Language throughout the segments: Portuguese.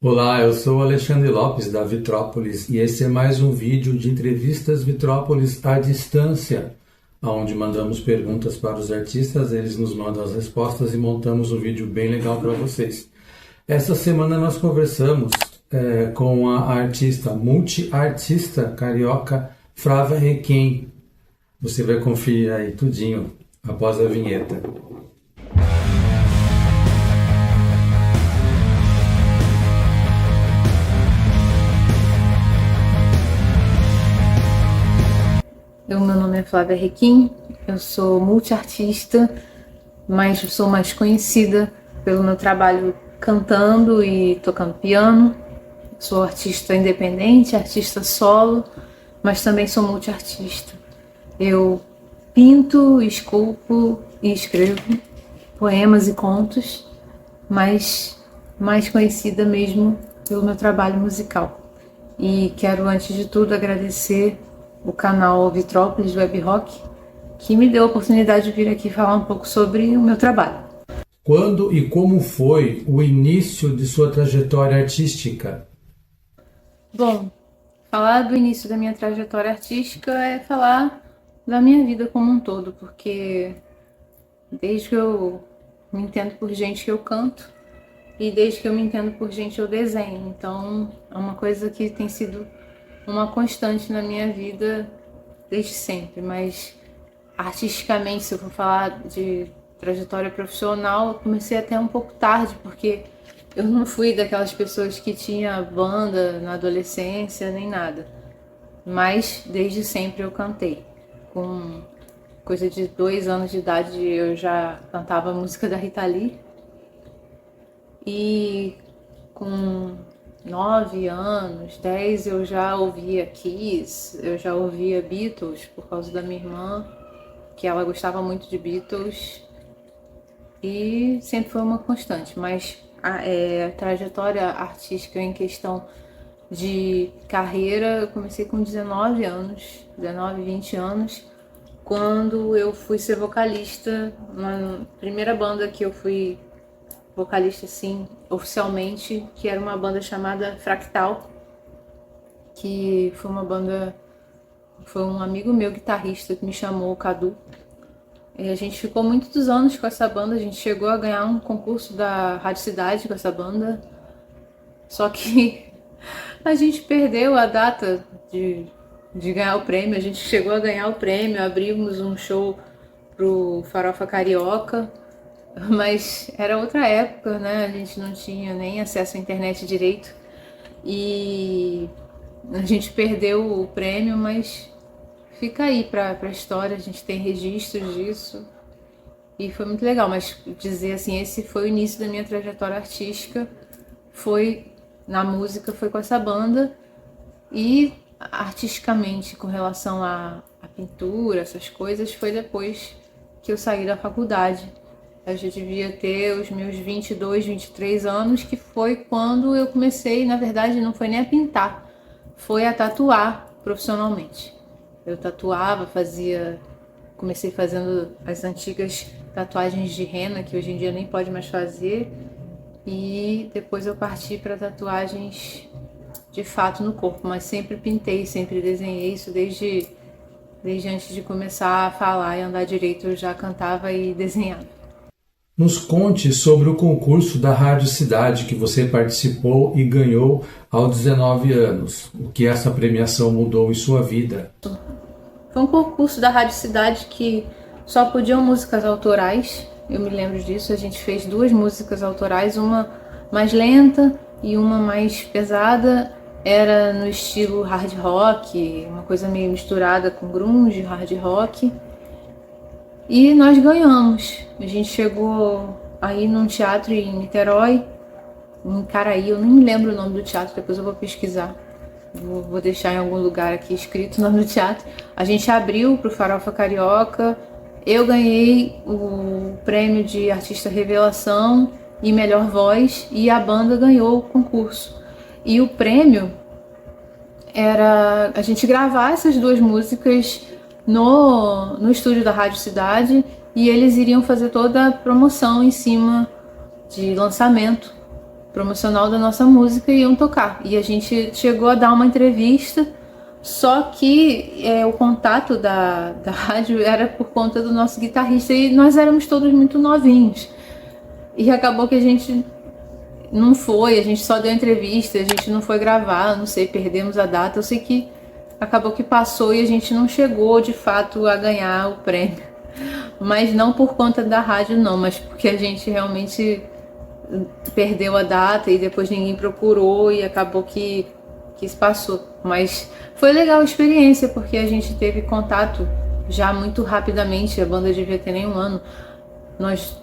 Olá, eu sou o Alexandre Lopes da Vitrópolis e esse é mais um vídeo de entrevistas Vitrópolis à distância, onde mandamos perguntas para os artistas, eles nos mandam as respostas e montamos um vídeo bem legal para vocês. Essa semana nós conversamos com a artista, multiartista carioca Flávia Requiem. Você vai conferir aí tudinho após a vinheta. Meu nome é Flávia Requiem, eu sou multiartista, mas sou mais conhecida pelo meu trabalho cantando e tocando piano. Sou artista independente, artista solo, mas também sou multiartista. Eu pinto, esculpo e escrevo poemas e contos, mas mais conhecida mesmo pelo meu trabalho musical. E quero, antes de tudo, agradecer o canal Vitrópolis Web Rock, que me deu a oportunidade de vir aqui falar um pouco sobre o meu trabalho. Quando e como foi o início de sua trajetória artística? Bom, falar do início da minha trajetória artística é falar da minha vida como um todo, porque desde que eu me entendo por gente eu canto, e desde que eu me entendo por gente eu desenho. Então é uma coisa que tem sido uma constante na minha vida desde sempre, mas artisticamente, se eu for falar de trajetória profissional, eu comecei até um pouco tarde, porque eu não fui daquelas pessoas que tinha banda na adolescência, nem nada. Mas desde sempre eu cantei. Com coisa de 2 anos de idade eu já cantava a música da Rita Lee. E com 9 anos, 10, eu já ouvia Kiss, eu já ouvia Beatles por causa da minha irmã, que ela gostava muito de Beatles, e sempre foi uma constante. Mas a trajetória artística em questão de carreira, eu comecei com 19 anos, 19, 20 anos, quando eu fui ser vocalista na primeira banda que eu fui vocalista assim, oficialmente, que era uma banda chamada Fractal, que foi uma banda, foi um amigo meu guitarrista que me chamou, o Cadu, e a gente ficou muitos anos com essa banda. A gente chegou a ganhar um concurso da Rádio Cidade com essa banda, só que a gente perdeu a data de ganhar o prêmio. A gente chegou a ganhar o prêmio, abrimos um show pro Farofa Carioca, mas era outra época, né? A gente não tinha nem acesso à internet direito e a gente perdeu o prêmio, mas fica aí pra história, a gente tem registros disso e foi muito legal. Mas dizer assim, esse foi o início da minha trajetória artística, foi na música, foi com essa banda. E artisticamente, com relação à pintura, essas coisas, foi depois que eu saí da faculdade. Eu já devia ter os meus 22, 23 anos, que foi quando eu comecei, na verdade, não foi nem a pintar, foi a tatuar profissionalmente. Eu tatuava, comecei fazendo as antigas tatuagens de rena, que hoje em dia nem pode mais fazer, e depois eu parti para tatuagens de fato no corpo, mas sempre pintei, sempre desenhei isso desde antes de começar a falar e andar direito, eu já cantava e desenhava. Nos conte sobre o concurso da Rádio Cidade que você participou e ganhou aos 19 anos. O que essa premiação mudou em sua vida? Foi um concurso da Rádio Cidade que só podiam músicas autorais. Eu me lembro disso. A gente fez 2 músicas autorais, uma mais lenta e uma mais pesada. Era no estilo hard rock, uma coisa meio misturada com grunge, hard rock. E nós ganhamos. A gente chegou aí num teatro em Niterói, em Caraí, eu nem me lembro o nome do teatro, depois eu vou pesquisar. Vou deixar em algum lugar aqui escrito o nome do teatro. A gente abriu pro Farofa Carioca, eu ganhei o prêmio de Artista Revelação e Melhor Voz, e a banda ganhou o concurso. E o prêmio era a gente gravar essas 2 músicas no estúdio da Rádio Cidade, e eles iriam fazer toda a promoção em cima de lançamento promocional da nossa música e iam tocar. E a gente chegou a dar uma entrevista, só que o contato da rádio era por conta do nosso guitarrista e nós éramos todos muito novinhos. E acabou que a gente não foi, a gente só deu entrevista, a gente não foi gravar, não sei, perdemos a data. Eu sei que acabou que passou e a gente não chegou de fato a ganhar o prêmio. Mas não por conta da rádio não, mas porque a gente realmente perdeu a data e depois ninguém procurou e acabou que isso passou. Mas foi legal a experiência, porque a gente teve contato já muito rapidamente, a banda devia ter nem um ano.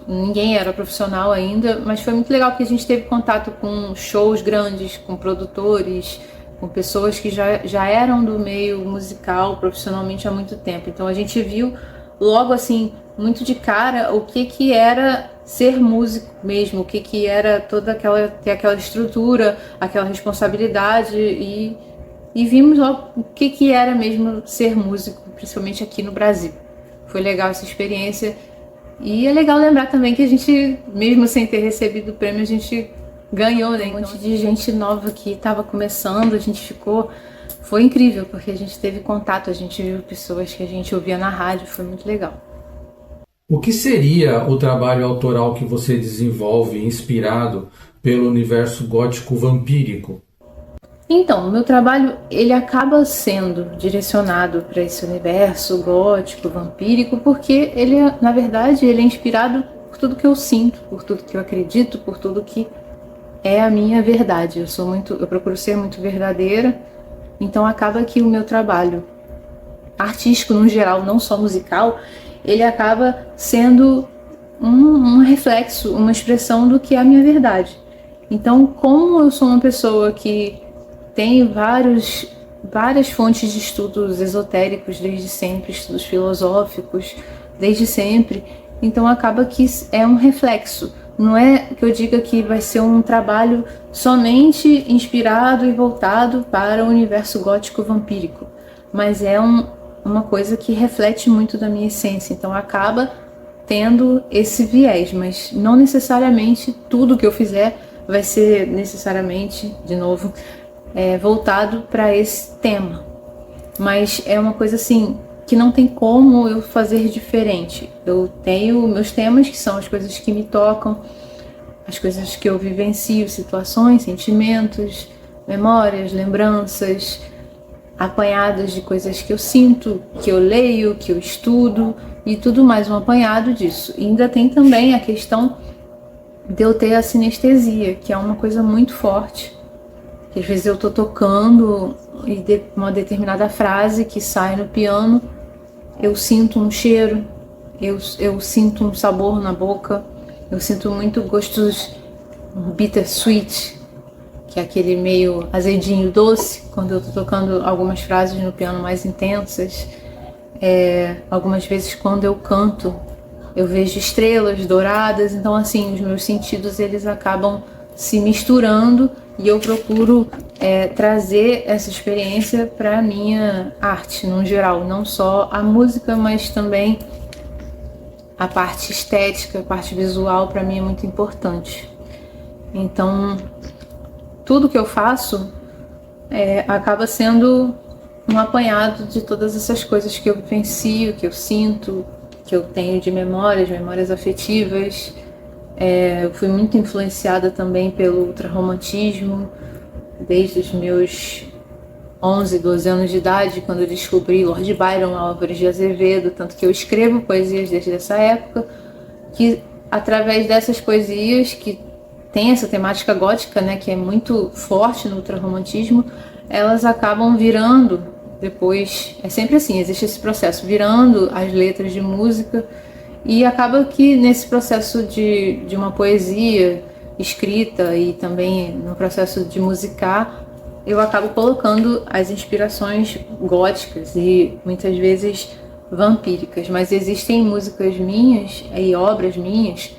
Ninguém era profissional ainda, mas foi muito legal porque a gente teve contato com shows grandes, com produtores, com pessoas que já eram do meio musical profissionalmente há muito tempo. Então a gente viu logo assim, muito de cara, o que era ser músico mesmo, o que era toda aquela estrutura, aquela responsabilidade e vimos logo o que era mesmo ser músico, principalmente aqui no Brasil. Foi legal essa experiência. E é legal lembrar também que a gente, mesmo sem ter recebido o prêmio, a gente ganhou, né? Um monte de gente nova que estava começando, foi incrível, porque a gente teve contato, a gente viu pessoas que a gente ouvia na rádio, foi muito legal. O que seria o trabalho autoral que você desenvolve inspirado pelo universo gótico vampírico? Então, o meu trabalho, ele acaba sendo direcionado para esse universo gótico, vampírico, porque ele, na verdade, ele é inspirado por tudo que eu sinto, por tudo que eu acredito, por tudo que é a minha verdade. Eu procuro ser muito verdadeira, então acaba que o meu trabalho artístico, no geral, não só musical, ele acaba sendo um reflexo, uma expressão do que é a minha verdade. Então, como eu sou uma pessoa que tem várias fontes de estudos esotéricos desde sempre, estudos filosóficos desde sempre, então acaba que é um reflexo. Não é que eu diga que vai ser um trabalho somente inspirado e voltado para o universo gótico vampírico, mas é uma coisa que reflete muito da minha essência, então acaba tendo esse viés, mas não necessariamente tudo que eu fizer vai ser necessariamente, de novo, voltado para esse tema, mas é uma coisa assim que não tem como eu fazer diferente. Eu tenho meus temas, que são as coisas que me tocam, as coisas que eu vivencio, situações, sentimentos, memórias, lembranças, apanhados de coisas que eu sinto, que eu leio, que eu estudo e tudo mais, um apanhado disso. E ainda tem também a questão de eu ter a sinestesia, que é uma coisa muito forte. Que às vezes eu tô tocando e uma determinada frase que sai no piano, eu sinto um cheiro, eu sinto um sabor na boca, eu sinto muito gostos bittersweet, que é aquele meio azedinho doce, quando eu tô tocando algumas frases no piano mais intensas. Algumas vezes quando eu canto, eu vejo estrelas douradas, então assim, os meus sentidos eles acabam se misturando e eu procuro trazer essa experiência para a minha arte no geral, não só a música, mas também a parte estética, a parte visual para mim é muito importante. Então, tudo que eu faço acaba sendo um apanhado de todas essas coisas que eu vivencio, que eu sinto, que eu tenho de memórias afetivas. Eu fui muito influenciada também pelo ultrarromantismo, desde os meus 11, 12 anos de idade, quando eu descobri Lord Byron, Álvares de Azevedo, tanto que eu escrevo poesias desde essa época, que através dessas poesias, que tem essa temática gótica, né, que é muito forte no ultrarromantismo, elas acabam virando depois, é sempre assim, existe esse processo, virando as letras de música. E acaba que nesse processo de uma poesia escrita e também no processo de musicar, eu acabo colocando as inspirações góticas e muitas vezes vampíricas. Mas existem músicas minhas e obras minhas,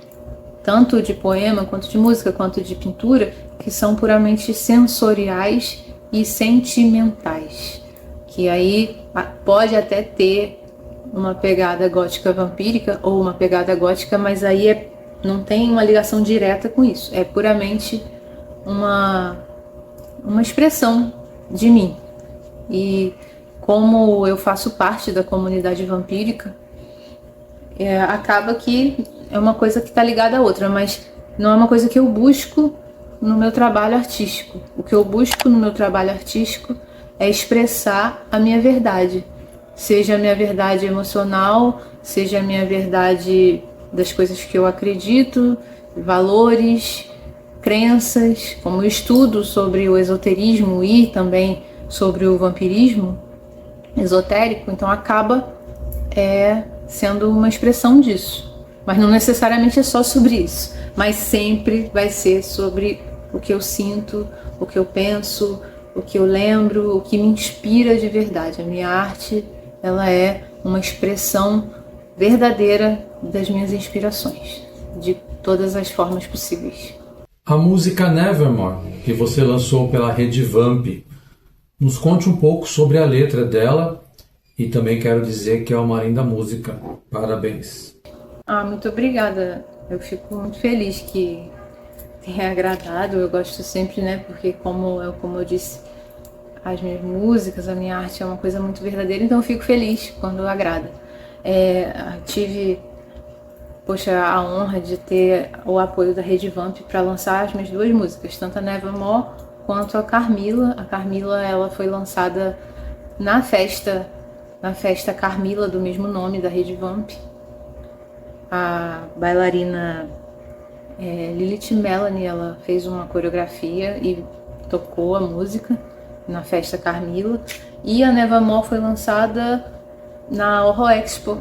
tanto de poema, quanto de música, quanto de pintura, que são puramente sensoriais e sentimentais. Que aí pode até ter uma pegada gótica vampírica ou uma pegada gótica, mas aí não tem uma ligação direta com isso. É puramente uma expressão de mim. E como eu faço parte da comunidade vampírica, acaba que é uma coisa que está ligada à outra, mas não é uma coisa que eu busco no meu trabalho artístico. O que eu busco no meu trabalho artístico é expressar a minha verdade, seja a minha verdade emocional, seja a minha verdade das coisas que eu acredito, valores, crenças, como eu estudo sobre o esoterismo e também sobre o vampirismo esotérico, então acaba sendo uma expressão disso. Mas não necessariamente é só sobre isso, mas sempre vai ser sobre o que eu sinto, o que eu penso, o que eu lembro, o que me inspira de verdade. A minha arte, ela é uma expressão verdadeira das minhas inspirações, de todas as formas possíveis. A música Nevermore, que você lançou pela Rede Vamp, nos conte um pouco sobre a letra dela e também quero dizer que é uma linda música. Parabéns. Muito obrigada. Eu fico muito feliz que tenha agradado. Eu gosto sempre, porque como eu disse, as minhas músicas, a minha arte é uma coisa muito verdadeira, então eu fico feliz quando agrada. Tive, a honra de ter o apoio da Rede Vamp para lançar as minhas duas músicas, tanto a Nevermore quanto a Carmila. A Carmila, ela foi lançada na festa Carmila, do mesmo nome, da Rede Vamp. A bailarina Lilith Melanie, ela fez uma coreografia e tocou a música na festa Carmila. E a Nevermore foi lançada na Horror Expo,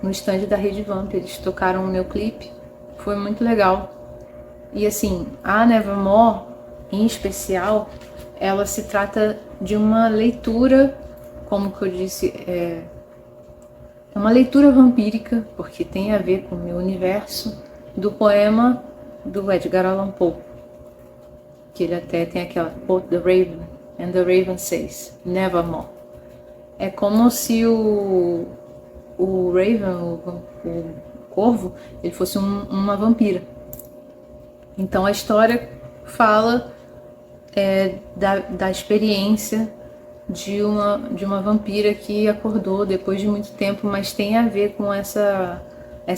no stand da Rede Vamp. Eles tocaram o meu clipe, foi muito legal. E assim, a Nevermore, em especial, ela se trata de uma leitura, como que eu disse, é uma leitura vampírica, porque tem a ver com o meu universo, do poema do Edgar Allan Poe, que ele até tem aquela quote, The Raven, and the Raven says, Nevermore. É como se o Raven, o corvo, ele fosse uma vampira. Então a história fala da experiência de uma vampira que acordou depois de muito tempo, mas tem a ver com essa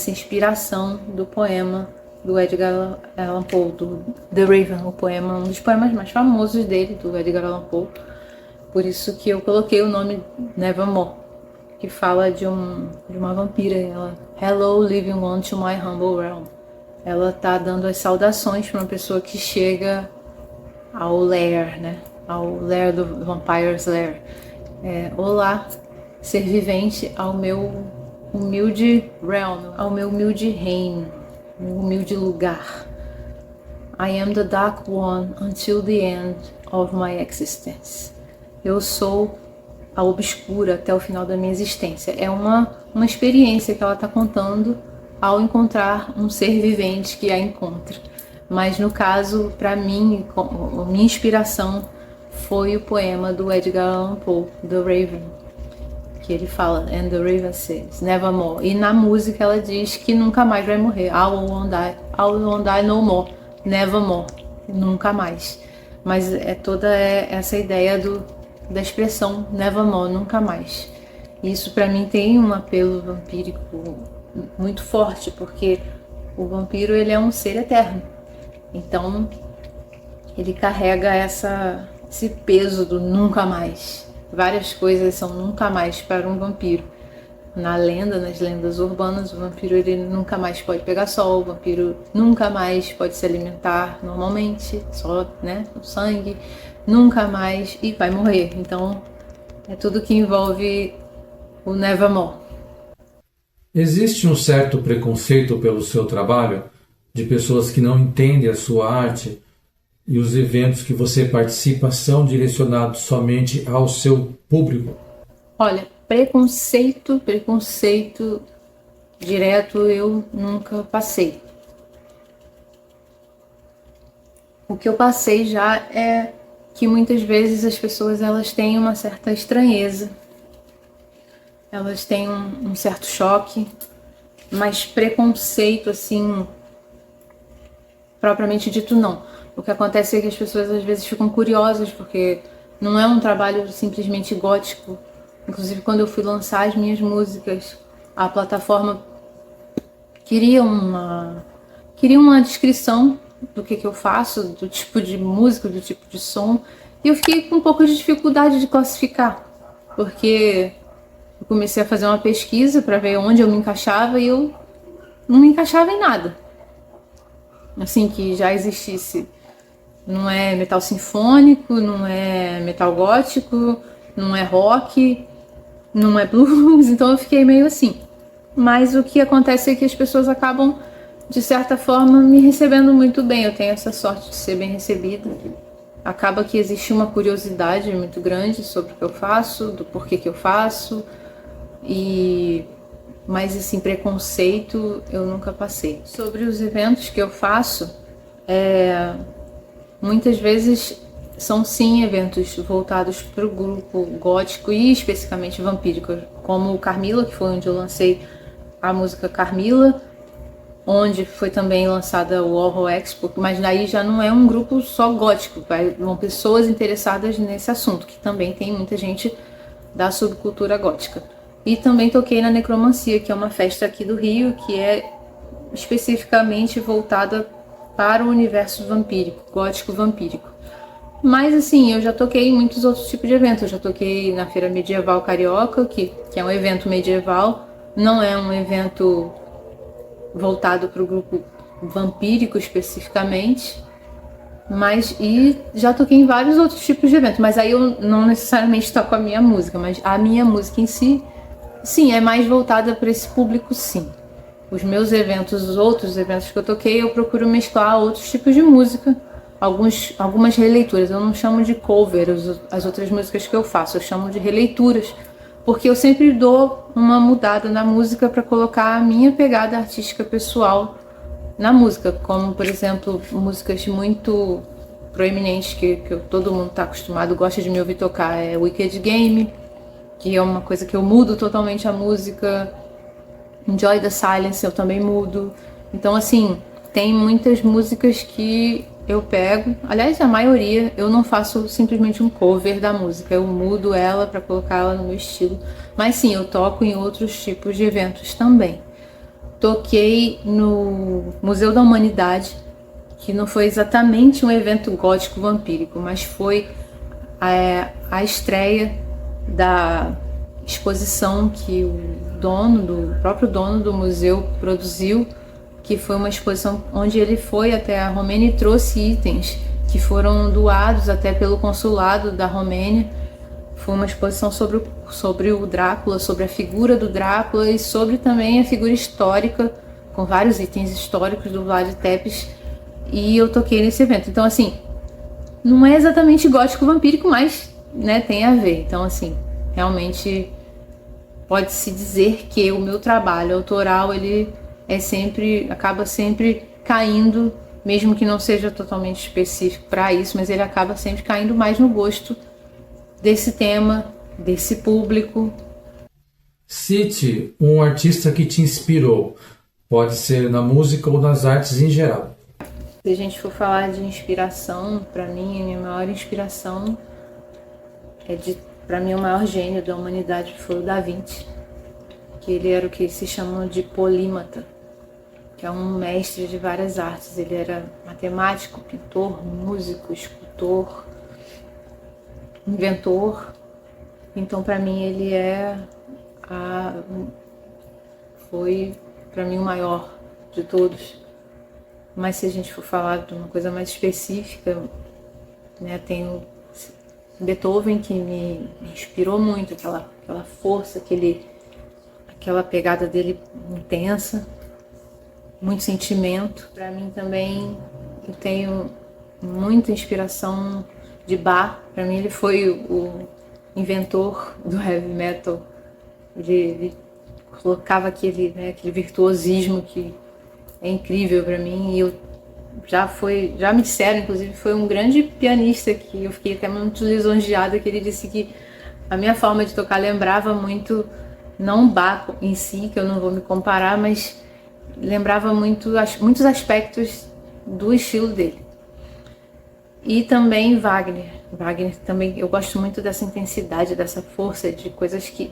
inspiração do poema do Edgar Allan Poe, do The Raven, o poema, um dos poemas mais famosos dele, do Edgar Allan Poe. Por isso que eu coloquei o nome Nevermore, que fala de uma vampira. Ela, Hello, living one to my humble realm. Ela tá dando as saudações para uma pessoa que chega ao lair, ao lair do Vampire's Lair. Olá, ser vivente, ao meu humilde realm, ao meu humilde reino, meu humilde lugar. I am the dark one until the end of my existence. Eu sou a obscura até o final da minha existência. É uma experiência que ela está contando ao encontrar um ser vivente que a encontra. Mas no caso, para mim, a minha inspiração foi o poema do Edgar Allan Poe, The Raven, que ele fala, and the Raven says, Nevermore. E na música ela diz que nunca mais vai morrer. I won't die no more, nevermore, nunca mais. Mas é toda essa ideia da expressão nevermore, nunca mais. Isso para mim tem um apelo vampírico muito forte, porque o vampiro, ele é um ser eterno. Então ele carrega esse peso do nunca mais. Várias coisas são nunca mais para um vampiro. Nas lendas urbanas, o vampiro, ele nunca mais pode pegar sol, o vampiro nunca mais pode se alimentar normalmente, só, o sangue, nunca mais, e vai morrer. Então é tudo que envolve o Nevermore. Existe um certo preconceito pelo seu trabalho, de pessoas que não entendem a sua arte, e os eventos que você participa são direcionados somente ao seu público? Olha, preconceito direto eu nunca passei. O que eu passei já é que muitas vezes as pessoas, elas têm uma certa estranheza, elas têm um certo choque, mas preconceito assim, propriamente dito não. O que acontece é que as pessoas às vezes ficam curiosas, porque não é um trabalho simplesmente gótico. Inclusive, quando eu fui lançar as minhas músicas, a plataforma queria uma descrição do que eu faço, do tipo de música, do tipo de som, e eu fiquei com um pouco de dificuldade de classificar, porque eu comecei a fazer uma pesquisa para ver onde eu me encaixava e eu não me encaixava em nada, assim, que já existisse. Não é metal sinfônico, não é metal gótico, não é rock, não é blues, então eu fiquei meio assim. Mas o que acontece é que as pessoas acabam, de certa forma, me recebendo muito bem. Eu tenho essa sorte de ser bem recebida. Acaba que existe uma curiosidade muito grande sobre o que eu faço, do porquê que eu faço, mas assim, preconceito eu nunca passei. Sobre os eventos que eu faço, muitas vezes são sim eventos voltados para o grupo gótico e especificamente vampírico, como o Carmilla, que foi onde eu lancei a música Carmilla, onde foi também lançada o Horror Expo, mas daí já não é um grupo só gótico, vão pessoas interessadas nesse assunto, que também tem muita gente da subcultura gótica. E também toquei na Necromancia, que é uma festa aqui do Rio, que é especificamente voltada para o universo vampírico, gótico vampírico. Mas assim, eu já toquei em muitos outros tipos de eventos. Eu já toquei na Feira Medieval Carioca, que é um evento medieval, não é um evento voltado para o grupo vampírico especificamente, e já toquei em vários outros tipos de eventos, mas aí eu não necessariamente toco a minha música, mas a minha música em si, sim, é mais voltada para esse público, sim. Os meus eventos, os outros eventos que eu toquei, eu procuro mesclar outros tipos de música, algumas releituras. Eu não chamo de cover as outras músicas que eu faço, eu chamo de releituras, porque eu sempre dou uma mudada na música para colocar a minha pegada artística pessoal na música, como por exemplo músicas muito proeminentes que todo mundo está acostumado, gosta de me ouvir tocar, é Wicked Game, que é uma coisa que eu mudo totalmente a música. Enjoy the Silence eu também mudo. Então assim, tem muitas músicas que eu pego, aliás a maioria, eu não faço simplesmente um cover da música, eu mudo ela para colocar ela no meu estilo. Mas sim, eu toco em outros tipos de eventos também. Toquei no Museu da Humanidade, que não foi exatamente um evento gótico vampírico, mas foi a estreia da exposição que o próprio dono do museu produziu, que foi uma exposição onde ele foi até a Romênia e trouxe itens que foram doados até pelo consulado da Romênia. Foi uma exposição sobre o Drácula, sobre a figura do Drácula e sobre também a figura histórica, com vários itens históricos do Vlad Tepes, e eu toquei nesse evento. Então assim, não é exatamente gótico vampírico, mas né, tem a ver. Então assim, realmente pode-se dizer que o meu trabalho autoral, ele acaba sempre caindo, mesmo que não seja totalmente específico para isso, mas ele acaba sempre caindo mais no gosto desse tema, desse público. Cite um artista que te inspirou, pode ser na música ou nas artes em geral. Se a gente for falar de inspiração, para mim, a minha maior inspiração para mim, o maior gênio da humanidade foi o Da Vinci, que ele era o que se chama de polímata, que é um mestre de várias artes. Ele era matemático, pintor, músico, escultor, inventor. Então, para mim, ele foi para mim o maior de todos. Mas se a gente for falar de uma coisa mais específica, né, tem o Beethoven, que me inspirou muito, aquela força, aquela pegada dele intensa, muito sentimento. Para mim também, eu tenho muita inspiração de Bach. Para mim ele foi o inventor do heavy metal. Ele colocava aquele virtuosismo que é incrível para mim, e já me disseram, inclusive, foi um grande pianista, que eu fiquei até muito lisonjeada, que ele disse que a minha forma de tocar lembrava muito, não Bach em si, que eu não vou me comparar, mas lembrava muitos aspectos do estilo dele. E também Wagner. Wagner também, eu gosto muito dessa intensidade, dessa força, de coisas que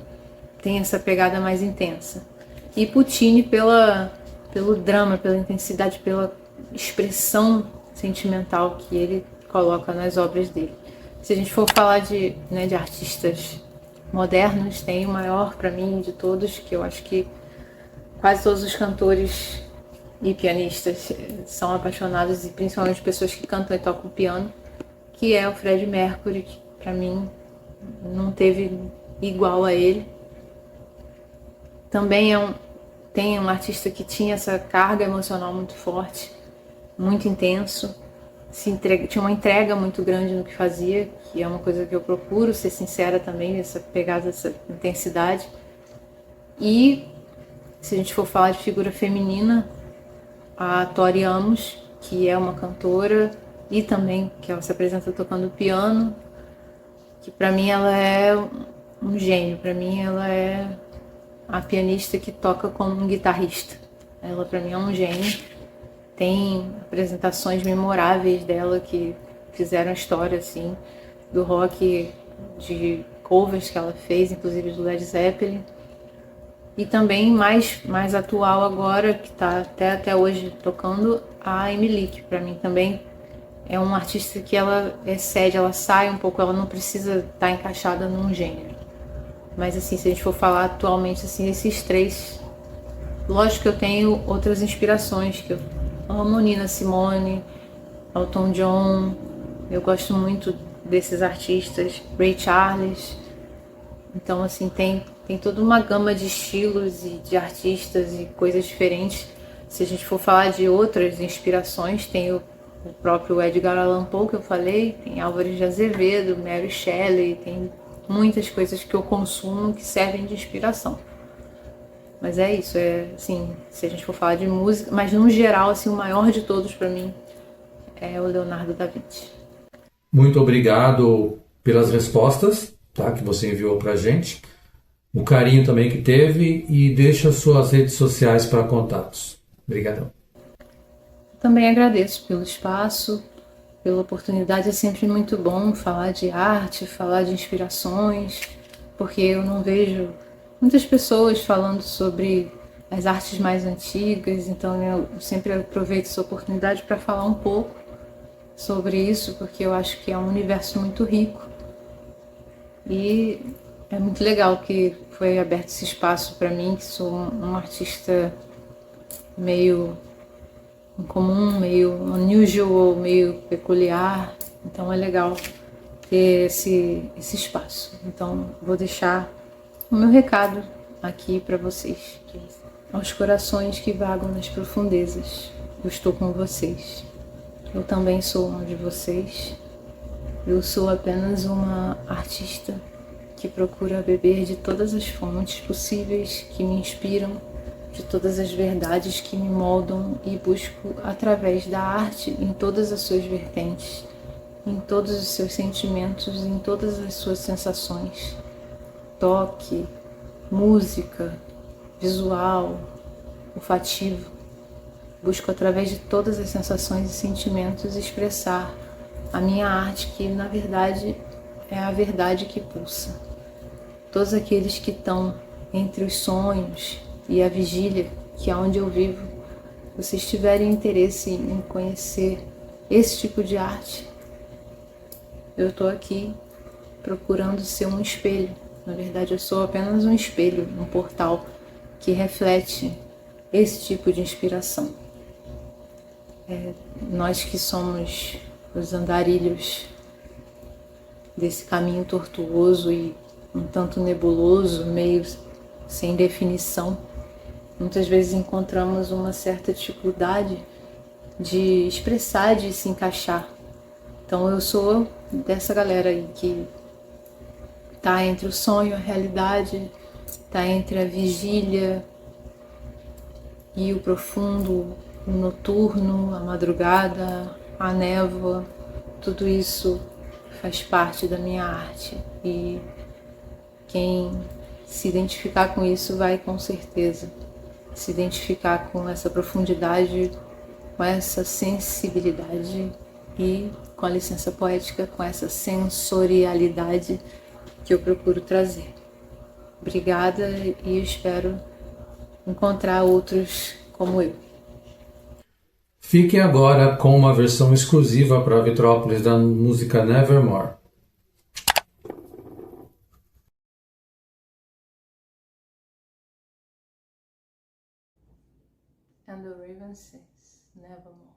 tem essa pegada mais intensa. E Puccini pelo drama, pela intensidade, pela expressão sentimental que ele coloca nas obras dele. Se a gente for falar de artistas modernos, tem o maior para mim de todos, que eu acho que quase todos os cantores e pianistas são apaixonados, e principalmente pessoas que cantam e tocam piano, que é o Freddie Mercury, que para mim não teve igual a ele. Também tem um artista que tinha essa carga emocional muito forte, muito intenso, tinha uma entrega muito grande no que fazia, que é uma coisa que eu procuro ser sincera também, essa pegada, essa intensidade. E se a gente for falar de figura feminina, a Tori Amos, que é uma cantora e também que ela se apresenta tocando piano, que para mim ela é um gênio, para mim ela é a pianista que toca como um guitarrista. Ela para mim é um gênio. Tem apresentações memoráveis dela que fizeram a história assim do rock, de covers que ela fez, inclusive do Led Zeppelin. E também mais atual agora, que está até hoje tocando, a Emily, que para mim também é uma artista que ela excede, ela sai um pouco, ela não precisa estar encaixada num gênero. Mas assim, se a gente for falar atualmente, assim, esses três, lógico que eu tenho outras inspirações, que eu amo Nina Simone, Elton John, eu gosto muito desses artistas, Ray Charles. Então assim, tem toda uma gama de estilos e de artistas e coisas diferentes. Se a gente for falar de outras inspirações, tem o próprio Edgar Allan Poe que eu falei, tem Álvares de Azevedo, Mary Shelley, tem muitas coisas que eu consumo que servem de inspiração. Mas é isso, assim, se a gente for falar de música, mas no geral, assim, o maior de todos para mim é o Leonardo da Vinci. Muito obrigado pelas respostas, tá, que você enviou pra gente. O carinho também que teve, e deixa suas redes sociais para contatos. Obrigadão. Também agradeço pelo espaço, pela oportunidade. É sempre muito bom falar de arte, falar de inspirações, porque eu não vejo muitas pessoas falando sobre as artes mais antigas, então eu sempre aproveito essa oportunidade para falar um pouco sobre isso, porque eu acho que é um universo muito rico e é muito legal que foi aberto esse espaço para mim, que sou um artista meio incomum, meio unusual, meio peculiar. Então é legal ter esse espaço. Então vou deixar o meu recado aqui para vocês. Aos corações que vagam nas profundezas, eu estou com vocês. Eu também sou um de vocês. Eu sou apenas uma artista que procura beber de todas as fontes possíveis que me inspiram, de todas as verdades que me moldam, e busco através da arte em todas as suas vertentes, em todos os seus sentimentos, em todas as suas sensações, toque, música, visual, olfativo. Busco através de todas as sensações e sentimentos expressar a minha arte, que na verdade é a verdade que pulsa. Todos aqueles que estão entre os sonhos e a vigília, que é onde eu vivo, vocês tiverem interesse em conhecer esse tipo de arte, eu estou aqui procurando ser um espelho. Na verdade, eu sou apenas um espelho, um portal que reflete esse tipo de inspiração. Nós que somos os andarilhos desse caminho tortuoso e um tanto nebuloso, meio sem definição, muitas vezes encontramos uma certa dificuldade de expressar, de se encaixar. Então eu sou dessa galera aí que está entre o sonho e a realidade, está entre a vigília e o profundo, o noturno, a madrugada, a névoa. Tudo isso faz parte da minha arte, e quem se identificar com isso vai com certeza se identificar com essa profundidade, com essa sensibilidade e com a licença poética, com essa sensorialidade que eu procuro trazer. Obrigada e espero encontrar outros como eu. Fique agora com uma versão exclusiva para Vitrópolis da música Nevermore. And the raven sings, Nevermore.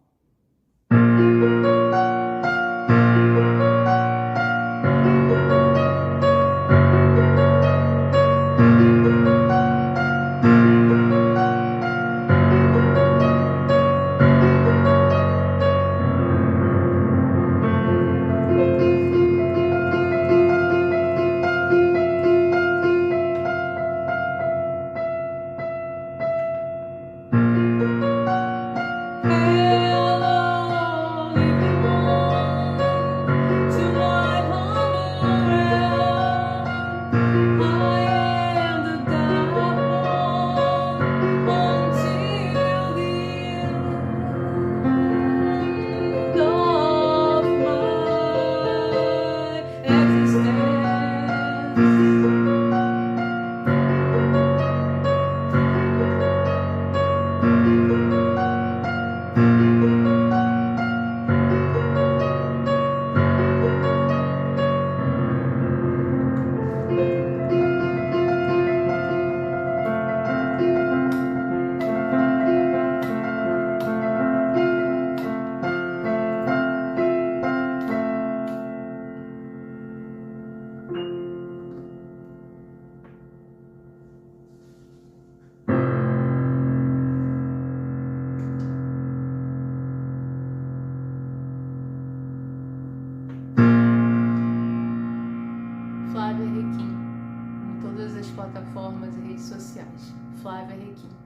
Flávia Requim, em todas as plataformas e redes sociais. Flávia Requim.